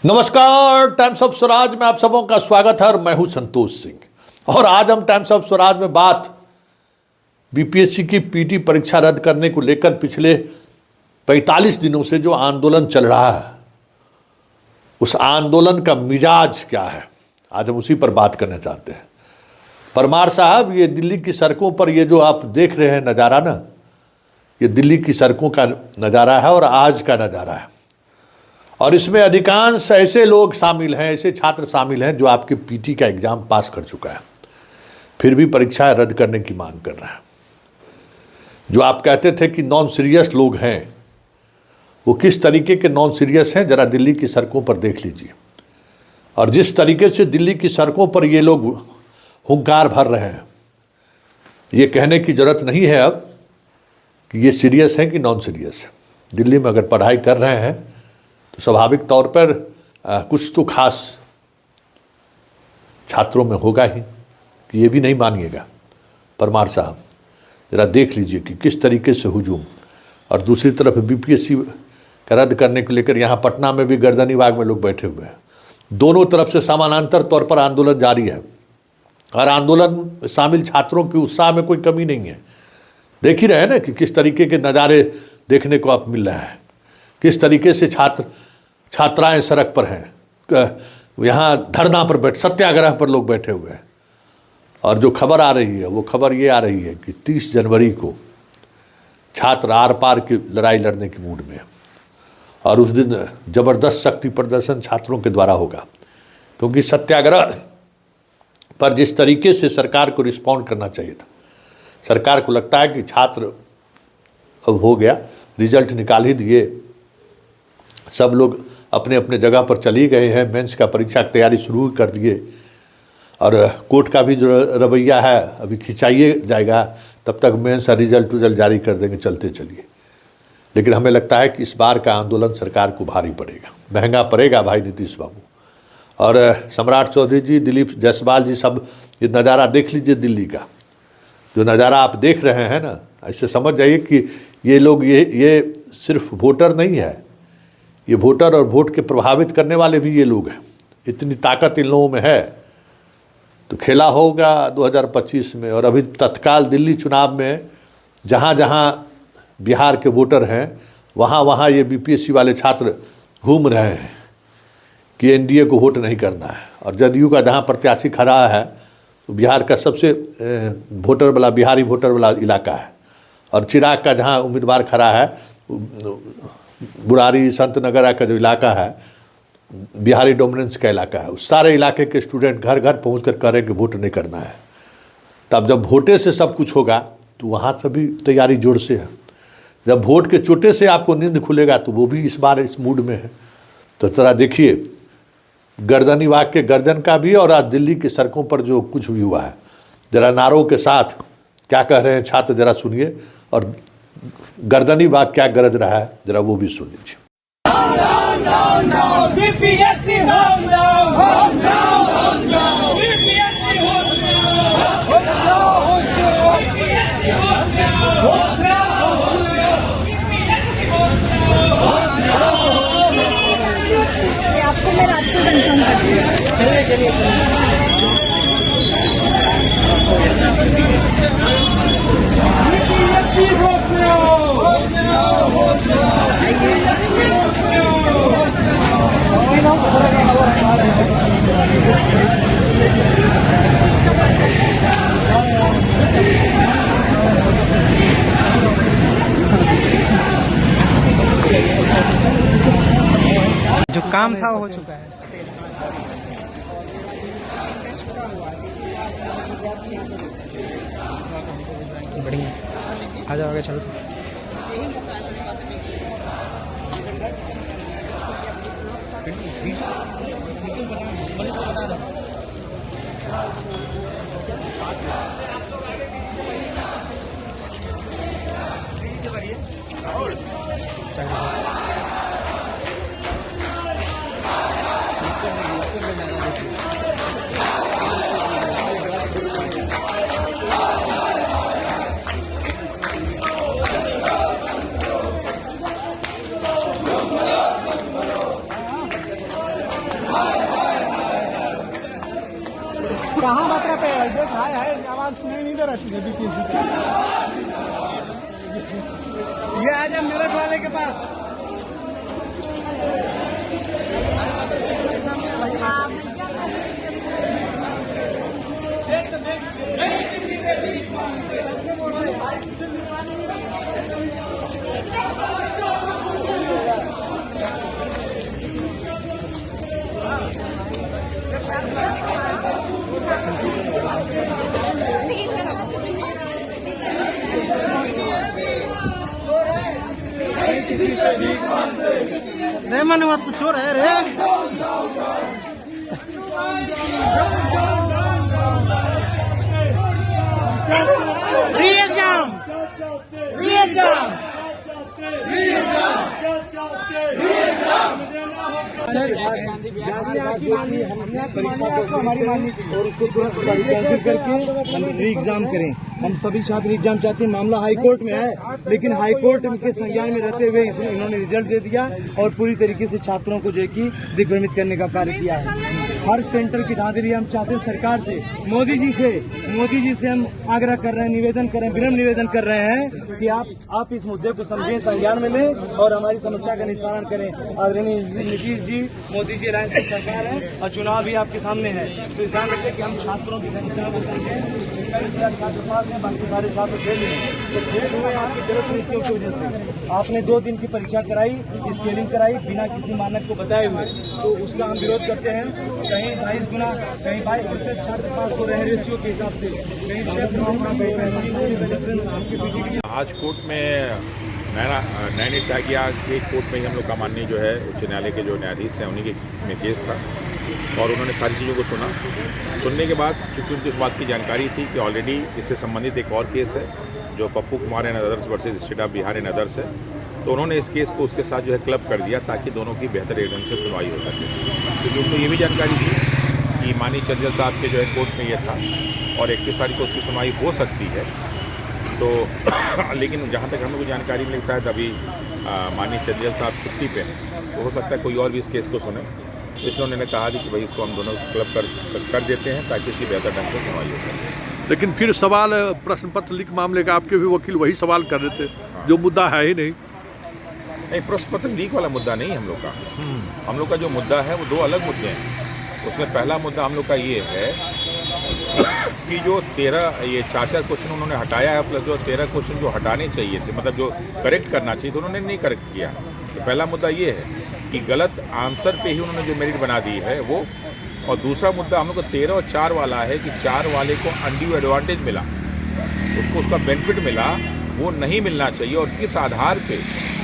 नमस्कार, times of Swaraj में आप सबों का स्वागत है और मैं हूं संतोष सिंह। और आज हम टाइम्स ऑफ स्वराज में बात बीपीएससी की पीटी परीक्षा रद्द करने को लेकर पिछले 45 दिनों से जो आंदोलन चल रहा है उस आंदोलन का मिजाज क्या है, आज हम उसी पर बात करना चाहते हैं। परमार साहब, ये दिल्ली की सड़कों पर ये जो आप देख रहे हैं नज़ारा ना, ये दिल्ली की सड़कों का नज़ारा है और आज का नज़ारा है। और इसमें अधिकांश ऐसे लोग शामिल हैं, ऐसे छात्र शामिल हैं जो आपके पीटी का एग्ज़ाम पास कर चुका है, फिर भी परीक्षा रद्द करने की मांग कर रहा है। जो आप कहते थे कि नॉन सीरियस लोग हैं, वो किस तरीके के नॉन सीरियस हैं ज़रा दिल्ली की सड़कों पर देख लीजिए। और जिस तरीके से दिल्ली की सड़कों पर ये लोग हुंकार भर रहे हैं, ये कहने की ज़रूरत नहीं है अब कि ये सीरियस है कि नॉन सीरियस है। दिल्ली में अगर पढ़ाई कर रहे हैं तो स्वाभाविक तौर पर कुछ तो खास छात्रों में होगा ही कि ये भी नहीं मानिएगा। परमार साहब, ज़रा देख लीजिए कि किस तरीके से हुजूम। और दूसरी तरफ बीपीएससी का रद्द करने को लेकर यहाँ पटना में भी गर्दनीबाग में लोग बैठे हुए हैं। दोनों तरफ से समानांतर तौर पर आंदोलन जारी है और आंदोलन में शामिल छात्रों के उत्साह में कोई कमी नहीं है। देख ही रहे हैं ना कि किस तरीके के नज़ारे देखने को आप मिल रहे हैं, किस तरीके से छात्राएं सड़क पर हैं, यहाँ धरना पर सत्याग्रह पर लोग बैठे हुए हैं। और जो खबर आ रही है वो खबर ये आ रही है कि 30 जनवरी को छात्र आर पार की लड़ाई लड़ने की मूड में है और उस दिन ज़बरदस्त शक्ति प्रदर्शन छात्रों के द्वारा होगा। क्योंकि सत्याग्रह पर जिस तरीके से सरकार को रिस्पॉन्ड करना चाहिए था, सरकार को लगता है कि छात्र अब हो गया, रिजल्ट निकाल ही दिए, सब लोग अपने अपने जगह पर चली गए हैं, मेंस का परीक्षा की तैयारी शुरू कर दिए और कोर्ट का भी जो रवैया है अभी खिंचाइए जाएगा, तब तक मेंस रिजल्ट जारी कर देंगे, चलते चलिए। लेकिन हमें लगता है कि इस बार का आंदोलन सरकार को भारी पड़ेगा, महंगा पड़ेगा भाई नीतीश बाबू। और सम्राट चौधरी जी, दिलीप जायसवाल जी, सब ये नज़ारा देख लीजिए। दिल्ली का जो नज़ारा आप देख रहे हैं ना, ऐसे समझ जाइए कि ये लोग ये सिर्फ वोटर नहीं है, ये वोटर और वोट के प्रभावित करने वाले भी ये लोग हैं। इतनी ताकत इन लोगों में है तो खेला होगा 2025 में। और अभी तत्काल दिल्ली चुनाव में जहाँ जहाँ बिहार के वोटर हैं वहाँ वहाँ ये बीपीएससी वाले छात्र घूम रहे हैं कि एनडीए को वोट नहीं करना है। और जदयू का जहाँ प्रत्याशी खड़ा है तो बिहार का सबसे बिहारी वोटर वाला इलाका है। और चिराग का जहाँ उम्मीदवार खड़ा है, बुरारी संत नगर का जो इलाका है, बिहारी डोमिनेंस का इलाका है, उस सारे इलाके के स्टूडेंट घर घर पहुँच कर कह रहे हैं कि वोट नहीं करना है। तब जब वोटे से सब कुछ होगा तो वहाँ सभी तैयारी जोर से है। जब वोट के चोटे से आपको नींद खुलेगा तो वो भी इस बार इस मूड में है। तो जरा देखिए गर्दनीबाग के गर्जन का भी और आज दिल्ली की सड़कों पर जो कुछ भी हुआ है, ज़रा नारों के साथ क्या कह रहे हैं छात्र, ज़रा सुनिए। और गर्दनीबाग क्या गरज रहा है ज़रा वो भी सुन लीजिए। आपको मैं रात को कंफर्म करती हूँ। जो काम था वो हो चुका है। बढ़िया, आ जाओ आगे चलो। कहाँ बतरा पे है? देख हाय आवाज सुनाई नहीं दे रही है। ये आ जा मेरठ वाले के पास। रे मनुआ तू चोर है रे। परीक्षा को हमारी माननी और उसको तुरंत कैंसिल करके हम री एग्जाम करें। हम सभी छात्र एग्जाम चाहते हैं। मामला हाई कोर्ट में है, लेकिन हाई कोर्ट के संज्ञान में रहते हुए इन्होंने रिजल्ट दे दिया और पूरी तरीके से छात्रों को जो है कि दिग्भ्रमित करने का कार्य किया है। हर सेंटर की धांधली हम चाहते हैं सरकार से, मोदी जी से हम आग्रह कर रहे हैं, निवेदन कर रहे हैं, विनम्र निवेदन कर रहे हैं कि आप इस मुद्दे को समझें, संज्ञान में लें और हमारी समस्या का निस्तारण करें। आदरणीय नीतीश जी, मोदी जी अलायंस की सरकार है और चुनाव भी आपके सामने है, तो ध्यान रखें कि हम छात्रों की समस्या को समझें। छात्र पास हैं, बाकी सारे छात्र फेल हैं, तो फेल हुए आपकी गलत नीतियों की वजह से। आपने 2 दिन की परीक्षा कराई, स्केलिंग कराई बिना किसी मानक को बताए हुए, तो उसका हम विरोध करते हैं। कहीं 22 गुना, कहीं 22% छात्र पास हो रहे हैं रेशियो के हिसाब से, कहीं आज कोर्ट में नैनी त्यागिया के कोर्ट में ही हम लोग का माननीय जो है उच्च न्यायालय के जो न्यायाधीश हैं उन्हीं के में केस था और उन्होंने सारी चीज़ों को सुनने के बाद चूँकि उनको इस बात की जानकारी थी कि ऑलरेडी इससे संबंधित एक और केस है जो Pappu Kumar and others versus state of Bihar and others है, तो उन्होंने इस केस को उसके साथ जो है क्लब कर दिया ताकि दोनों की बेहतर ढंग से सुनवाई हो सके। क्योंकि उनको ये भी जानकारी थी कि माननीय चंचल साहब के जो है कोर्ट में ये था और 31 तारीख को उसकी सुनवाई हो सकती है, तो लेकिन जहाँ तक हम लोग को जानकारी मिली शायद अभी माननीय चंचल साहब छुट्टी पे हैं, तो हो सकता है कोई और भी इस केस को सुने, इसलिए उन्होंने कहा कि भाई इसको हम दोनों क्लब कर देते हैं ताकि इसकी बेहतर ढंग से सुनवाई हो सके। लेकिन फिर सवाल प्रश्न पत्र लीक मामले का आपके भी वकील वही सवाल कर रहे थे जो मुद्दा है ही नहीं। प्रश्न पत्र लीक वाला मुद्दा नहीं हम लोग का। हम लोग का जो मुद्दा है वो 2 अलग मुद्दे हैं। उसमें पहला मुद्दा हम लोग का ये है कि जो 4 क्वेश्चन उन्होंने हटाया है प्लस जो 13 क्वेश्चन जो हटाने चाहिए थे, मतलब जो करेक्ट करना चाहिए तो उन्होंने नहीं करेक्ट किया। तो पहला मुद्दा ये है कि गलत आंसर पे ही उन्होंने जो मेरिट बना दी है वो, और दूसरा मुद्दा हम लोग को 13 और 4 वाला है कि 4 वाले को अनड्यू एडवांटेज मिला, उसको उसका बेनिफिट मिला, वो नहीं मिलना चाहिए और किस आधार पे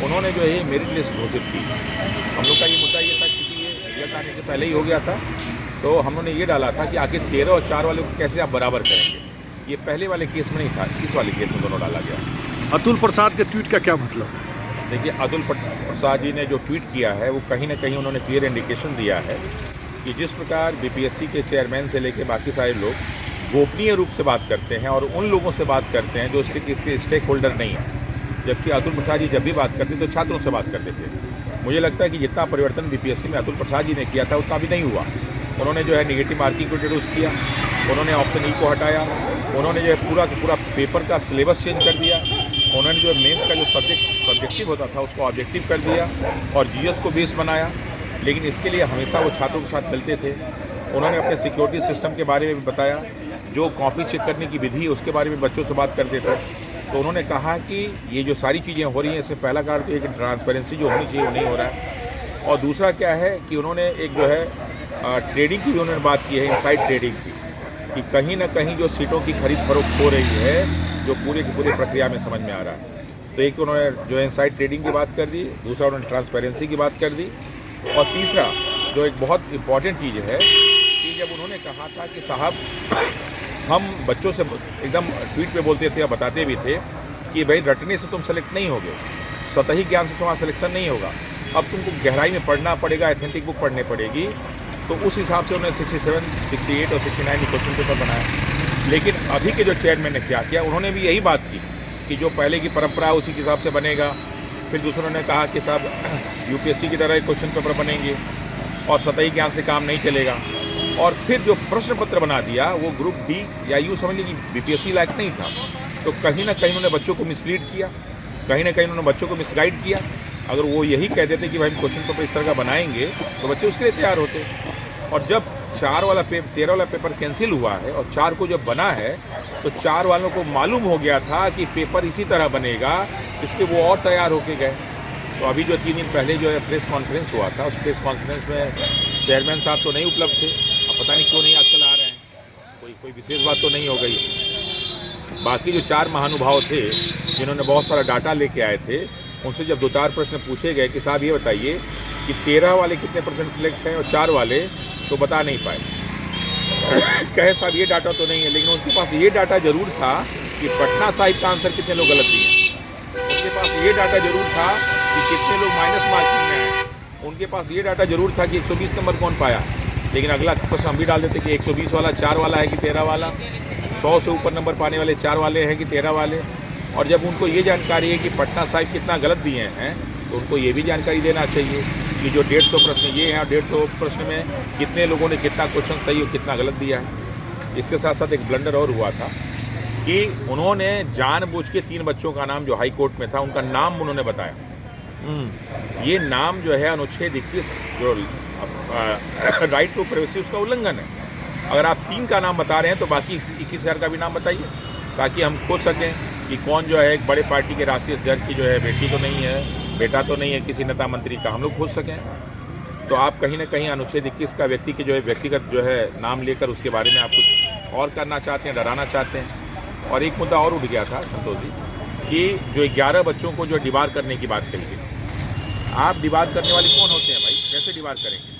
उन्होंने जो है मेरिट लिस्ट घोषित की। हम लोग का ये मुद्दा ये था क्योंकि ये रिजल्ट आने से पहले ही हो गया था, तो हम लोगों ने ये डाला था कि आखिर 13 और 4 वाले को कैसे आप बराबर करेंगे। ये पहले वाले केस में नहीं था, इस वाले केस में दोनों डाला गया। अतुल प्रसाद के ट्वीट का क्या मतलब? देखिए, अतुल प्रसाद जी ने जो ट्वीट किया है वो कहीं ना कहीं उन्होंने क्लियर इंडिकेशन दिया है कि जिस प्रकार बीपीएससी के चेयरमैन से लेकर बाकी सारे लोग गोपनीय रूप से बात करते हैं और उन लोगों से बात करते हैं जो इसके स्टेक होल्डर नहीं है, जबकि अतुल प्रसाद जी जब भी बात करते तो छात्रों से बात करते थे। मुझे लगता है कि जितना परिवर्तन बीपीएससी में अतुल प्रसाद जी ने किया था उतना भी नहीं हुआ। उन्होंने जो है नेगेटिव मार्किंग को इंट्रोड्यूस किया, उन्होंने ऑप्शन ई को हटाया, उन्होंने जो है पूरा पेपर का सिलेबस चेंज कर दिया, उन्होंने जो है मेंस का जो सब्जेक्टिव होता था उसको ऑब्जेक्टिव कर दिया और जीएस को बेस बनाया। लेकिन इसके लिए हमेशा वो छात्रों के साथ मिलते थे। उन्होंने अपने सिक्योरिटी सिस्टम के बारे में भी बताया, जो कॉपी चेक करने की विधि है उसके बारे में बच्चों से बात करते थे। तो उन्होंने कहा कि ये जो सारी चीज़ें हो रही हैं इसमें पहला कारण तो एक ट्रांसपेरेंसी जो होनी चाहिए वो नहीं हो रहा है, और दूसरा क्या है कि उन्होंने एक जो है ट्रेडिंग की भी उन्होंने बात की है, इनसाइड ट्रेडिंग की, कि कहीं ना कहीं जो सीटों की खरीद फरोख्त हो रही है जो पूरे की पूरी प्रक्रिया में समझ में आ रहा है। तो एक उन्होंने जो है इनसाइड ट्रेडिंग की बात कर दी, दूसरा उन्होंने ट्रांसपेरेंसी की बात कर दी, और तीसरा जो एक बहुत इम्पॉर्टेंट चीज़ है कि जब उन्होंने कहा था कि साहब हम बच्चों से एकदम ट्वीट पे बोलते थे या बताते भी थे कि भाई रटने से तुम सेलेक्ट नहीं होगे, सतही ज्ञान से तुम्हारा सिलेक्शन नहीं होगा, अब तुमको गहराई में पढ़ना पड़ेगा, एथेंटिक बुक पढ़नी पड़ेगी। तो उस हिसाब से उन्होंने 67, 68 और 69 क्वेश्चन पेपर बनाया। लेकिन अभी के जो चेयरमैन ने क्या किया, उन्होंने भी यही बात की कि जो पहले की परंपरा है उसी के हिसाब से बनेगा। फिर दूसरों ने कहा कि साहब यूपीएससी की तरह क्वेश्चन पेपर बनेंगे और सतही ज्ञान से काम नहीं चलेगा। और फिर जो प्रश्न पत्र बना दिया वो ग्रुप डी या यूँ समझ लीजिए बीपीएससी लायक नहीं था। तो कहीं ना कहीं उन्होंने बच्चों को मिसलीड किया, कहीं ना कहीं उन्होंने बच्चों को मिसगाइड किया। अगर वो यही कह देते कि भाई हम क्वेश्चन पेपर इस तरह का बनाएंगे तो बच्चे उसके लिए तैयार होते। और जब 13 वाला पेपर कैंसिल हुआ है और 4 को जब बना है तो 4 वालों को मालूम हो गया था कि पेपर इसी तरह बनेगा, इसलिए वो और तैयार होके गए। तो अभी जो 3 दिन पहले जो है प्रेस कॉन्फ्रेंस हुआ था, उस प्रेस कॉन्फ्रेंस में चेयरमैन साहब तो नहीं उपलब्ध थे। अब पता नहीं क्यों नहीं आजकल आ रहे हैं, कोई विशेष बात तो नहीं हो गई। बाकी जो 4 महानुभाव थे जिन्होंने बहुत सारा डाटा लेके आए थे, उनसे जब 2-4 प्रश्न पूछे गए कि साहब ये बताइए कि 13 वाले कितने % सिलेक्ट हैं और 4 वाले तो बता नहीं पाए। कहे साहब ये डाटा तो नहीं है, लेकिन उनके पास ये डाटा जरूर था कि पटना साहिब का आंसर कितने लोग गलत दिए। उनके पास ये डाटा जरूर था कि कितने लोग माइनस मार्किंग में आए। उनके पास ये डाटा जरूर था कि 120 नंबर कौन पाया। लेकिन अगला प्रश्न हम भी डाल देते कि 120 वाला 4 वाला है कि 13 वाला, 100 से ऊपर नंबर पाने वाले 4 वाले हैं कि 13 वाले। और जब उनको ये जानकारी है कि पटना साहिब कितना गलत दिए हैं तो उनको ये भी जानकारी देना चाहिए कि जो 150 प्रश्न ये हैं और 150 प्रश्न में कितने लोगों ने कितना क्वेश्चन सही और कितना गलत दिया है। इसके साथ साथ एक ब्लंडर और हुआ था कि उन्होंने जानबूझ के 3 बच्चों का नाम जो हाई कोर्ट में था उनका नाम उन्होंने बताया। ये नाम जो है अनुच्छेद 21 जो राइट टू प्राइवेसी उसका उल्लंघन है। अगर आप 3 का नाम बता रहे हैं तो बाकी 21,000 का भी नाम बताइए, ताकि हम खोज सकें कि कौन जो है एक बड़े पार्टी के राष्ट्रीय अध्यक्ष की जो है बेटी तो नहीं है, बेटा तो नहीं है किसी नेता मंत्री का, हम लोग खोज सकें। तो आप कहीं ना कहीं अनुच्छेद 21 का व्यक्ति के जो है व्यक्तिगत जो है नाम लेकर उसके बारे में आप कुछ और करना चाहते हैं, डराना चाहते हैं। और एक मुद्दा और उठ गया था संतोष जी कि जो 11 बच्चों को जो डिबार करने की बात कही गई। आप डिबार करने वाले कौन होते हैं भाई, कैसे डिबार करेंगे?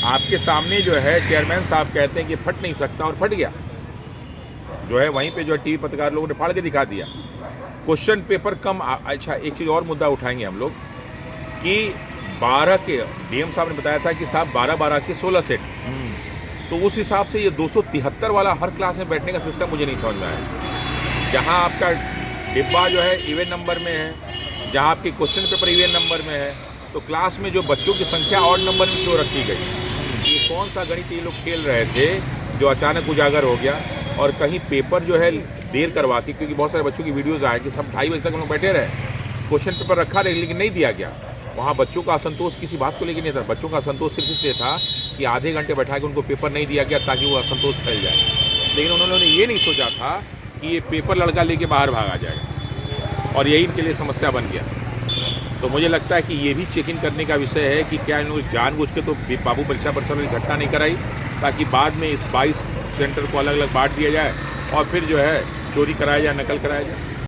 आपके सामने जो है चेयरमैन साहब कहते हैं कि फट नहीं सकता और फट गया। जो है वहीं पे जो टीवी पत्रकार लोगों ने फाड़ के दिखा दिया। क्वेश्चन पेपर कम। अच्छा एक चीज़ और मुद्दा उठाएंगे हम लोग कि 12 के डीएम साहब ने बताया था कि साहब 12-12 के 16 सेट, तो उस हिसाब से ये 273 वाला हर क्लास में बैठने का सिस्टम मुझे नहीं समझ में आया। जहाँ आपका डिब्बा जो है इवन नंबर में है, जहाँ आपके क्वेश्चन पेपर इवन नंबर में है, तो क्लास में जो बच्चों की संख्या ऑड नंबर में क्यों रखी गई? ये कौन सा गणित ये लोग खेल रहे थे जो अचानक उजागर हो गया? और कहीं पेपर जो है देर करवा के, क्योंकि बहुत सारे बच्चों की वीडियोज़ आए कि सब 2:30 बजे तक हम लोग बैठे रहे, क्वेश्चन पेपर रखा रहे लेकिन नहीं दिया गया। वहाँ बच्चों का असंतोष किसी बात को लेकर नहीं था, बच्चों का असंतोष सिर्फ इसलिए था कि आधे घंटे बैठा के उनको पेपर नहीं दिया गया ताकि वो असंतोष फैल जाए। लेकिन उन्होंने ये नहीं सोचा था कि ये पेपर लड़का लेके बाहर भागा जाएगा और यही इनके लिए समस्या बन गया। तो मुझे लगता है कि ये भी चेक इन करने का विषय है कि क्या इन लोग जानबूझ के तो बाबू परीक्षा परिसर में घटना नहीं कराई ताकि बाद में इस 22 सेंटर को अलग अलग बांट दिया जाए और फिर जो है चोरी कराया जाए, नकल कराया जाए।